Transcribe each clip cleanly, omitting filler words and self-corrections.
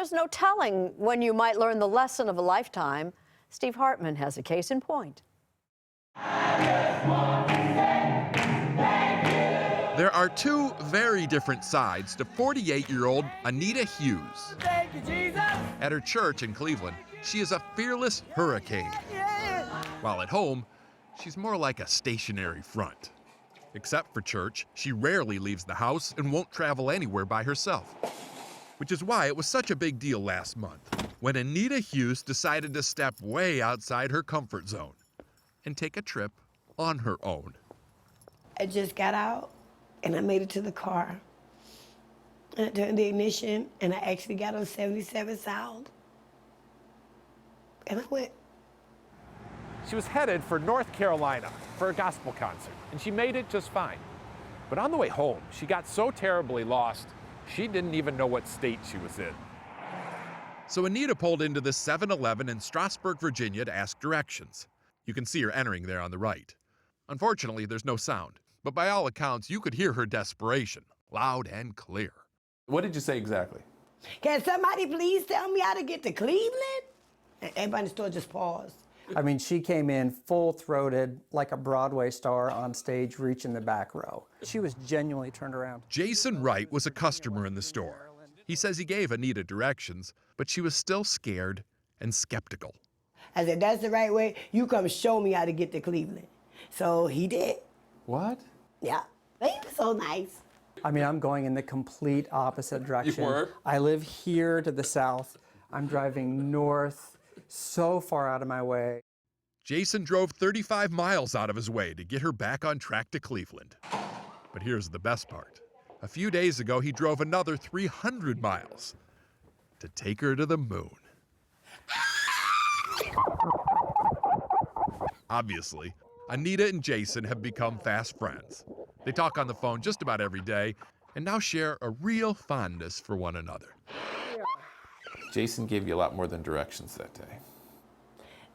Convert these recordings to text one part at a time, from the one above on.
there's no telling when you might learn the lesson of a lifetime. Steve Hartman has a case in point. There are two very different sides to 48-year-old Anita Hughes. Thank you, Jesus. At her church in Cleveland, she is a fearless hurricane. While at home, she's more like a stationary front. Except for church, she rarely leaves the house and won't travel anywhere by herself. Which is why it was such a big deal last month when Anita Hughes decided to step way outside her comfort zone and take a trip on her own. I just got out and I made it to the car. And I turned the ignition and I actually got on 77 South. And I went. She was headed for North Carolina for a gospel concert, and she made it just fine. But on the way home, she got so terribly lost, she didn't even know what state she was in. So Anita pulled into this 7-Eleven in Strasburg, Virginia to ask directions. You can see her entering there on the right. Unfortunately, there's no sound, but by all accounts, you could hear her desperation, loud and clear. What did you say exactly? Can somebody please tell me how to get to Cleveland? And everybody in the store just paused. I mean, she came in full-throated, like a Broadway star on stage, reaching the back row. She was genuinely turned around. Jason Wright was a customer in the store. He says he gave Anita directions, but she was still scared and skeptical. I said, that's the right way. You come show me how to get to Cleveland. So he did. What? Yeah. He was so nice. I mean, I'm going in the complete opposite direction. You were? I live here to the south. I'm driving north, so far out of my way. Jason drove 35 miles out of his way to get her back on track to Cleveland. But here's the best part. A few days ago, he drove another 300 miles to take her to the moon. Obviously, Anita and Jason have become fast friends. They talk on the phone just about every day and now share a real fondness for one another. Jason gave you a lot more than directions that day.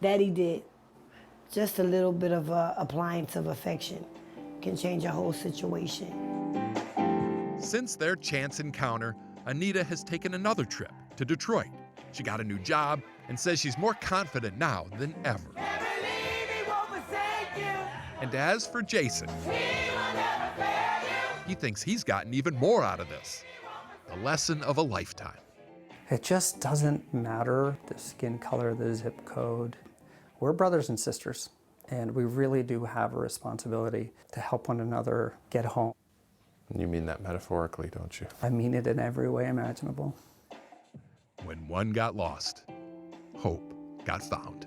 That he did. Just a little bit of a appliance of affection can change a whole situation. Since their chance encounter, Anita has taken another trip to Detroit. She got a new job and says she's more confident now than ever. And as for Jason, he thinks he's gotten even more out of this. The lesson of a lifetime. It just doesn't matter the skin color, the zip code. We're brothers and sisters, and we really do have a responsibility to help one another get home. You mean that metaphorically, don't you? I mean it in every way imaginable. When one got lost, hope got found.